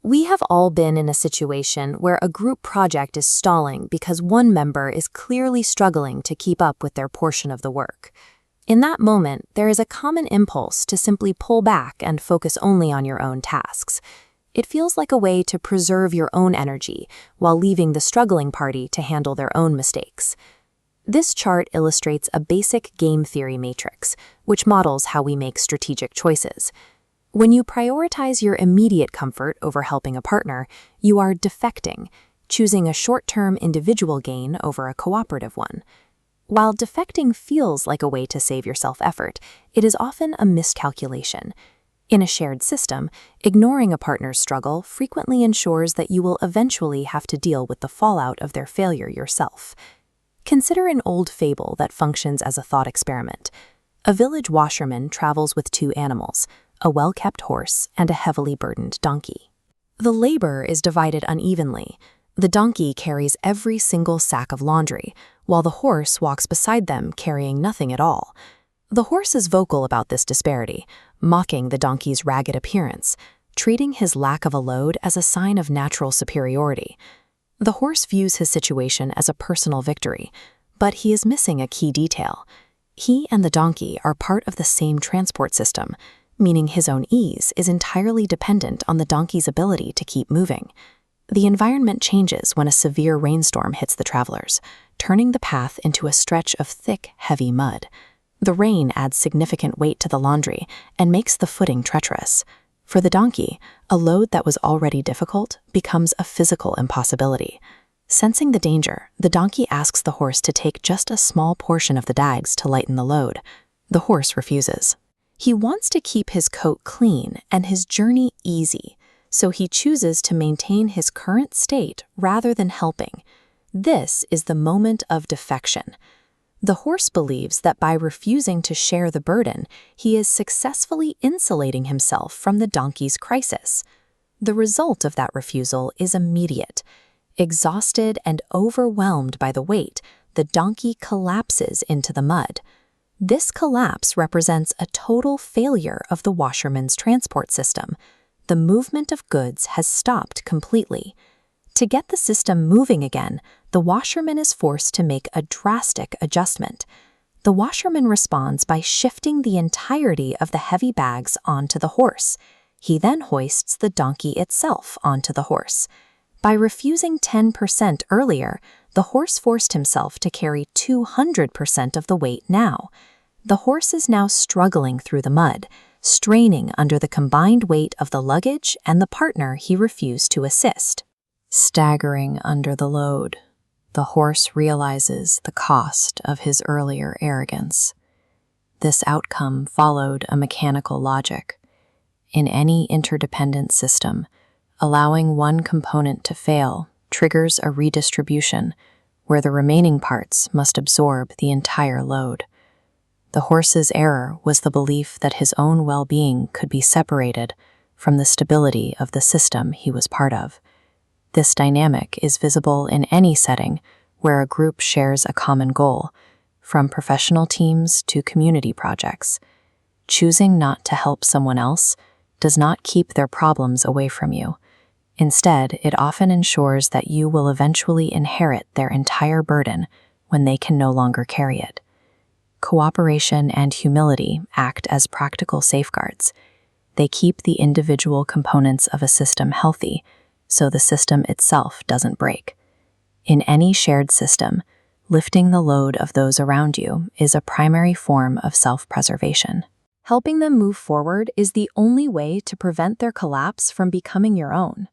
We have all been in a situation where a group project is stalling because one member is clearly struggling to keep up with their portion of the work. In that moment, there is a common impulse to simply pull back and focus only on your own tasks. It feels like a way to preserve your own energy while leaving the struggling party to handle their own mistakes. This chart illustrates a basic game theory matrix, which models how we make strategic choices. When you prioritize your immediate comfort over helping a partner, you are defecting, choosing a short-term individual gain over a cooperative one. While defecting feels like a way to save yourself effort, it is often a miscalculation. In a shared system, ignoring a partner's struggle frequently ensures that you will eventually have to deal with the fallout of their failure yourself. Consider an old fable that functions as a thought experiment. A village washerman travels with two animals, a well-kept horse and a heavily burdened donkey. The labor is divided unevenly. The donkey carries every single sack of laundry, while the horse walks beside them carrying nothing at all. The horse is vocal about this disparity, mocking the donkey's ragged appearance, treating his lack of a load as a sign of natural superiority. The horse views his situation as a personal victory, but he is missing a key detail. He and the donkey are part of the same transport system, meaning his own ease is entirely dependent on the donkey's ability to keep moving. The environment changes when a severe rainstorm hits the travelers, turning the path into a stretch of thick, heavy mud. The rain adds significant weight to the laundry and makes the footing treacherous. For the donkey, a load that was already difficult becomes a physical impossibility. Sensing the danger, the donkey asks the horse to take just a small portion of the dags to lighten the load. The horse refuses. He wants to keep his coat clean and his journey easy, so he chooses to maintain his current state rather than helping. This is the moment of defection. The horse believes that by refusing to share the burden, he is successfully insulating himself from the donkey's crisis. The result of that refusal is immediate. Exhausted and overwhelmed by the weight, the donkey collapses into the mud. This collapse represents a total failure of the washerman's transport system. The movement of goods has stopped completely. To get the system moving again, the washerman is forced to make a drastic adjustment. The washerman responds by shifting the entirety of the heavy bags onto the horse. He then hoists the donkey itself onto the horse. By refusing 10% earlier, the horse forced himself to carry 200% of the weight now. The horse is now struggling through the mud, straining under the combined weight of the luggage and the partner he refused to assist. Staggering under the load, the horse realizes the cost of his earlier arrogance. This outcome followed a mechanical logic. In any interdependent system, allowing one component to fail triggers a redistribution where the remaining parts must absorb the entire load. The horse's error was the belief that his own well-being could be separated from the stability of the system he was part of. This dynamic is visible in any setting where a group shares a common goal, from professional teams to community projects. Choosing not to help someone else does not keep their problems away from you. Instead, it often ensures that you will eventually inherit their entire burden when they can no longer carry it. Cooperation and humility act as practical safeguards. They keep the individual components of a system healthy, so the system itself doesn't break. In any shared system, lifting the load of those around you is a primary form of self-preservation. Helping them move forward is the only way to prevent their collapse from becoming your own.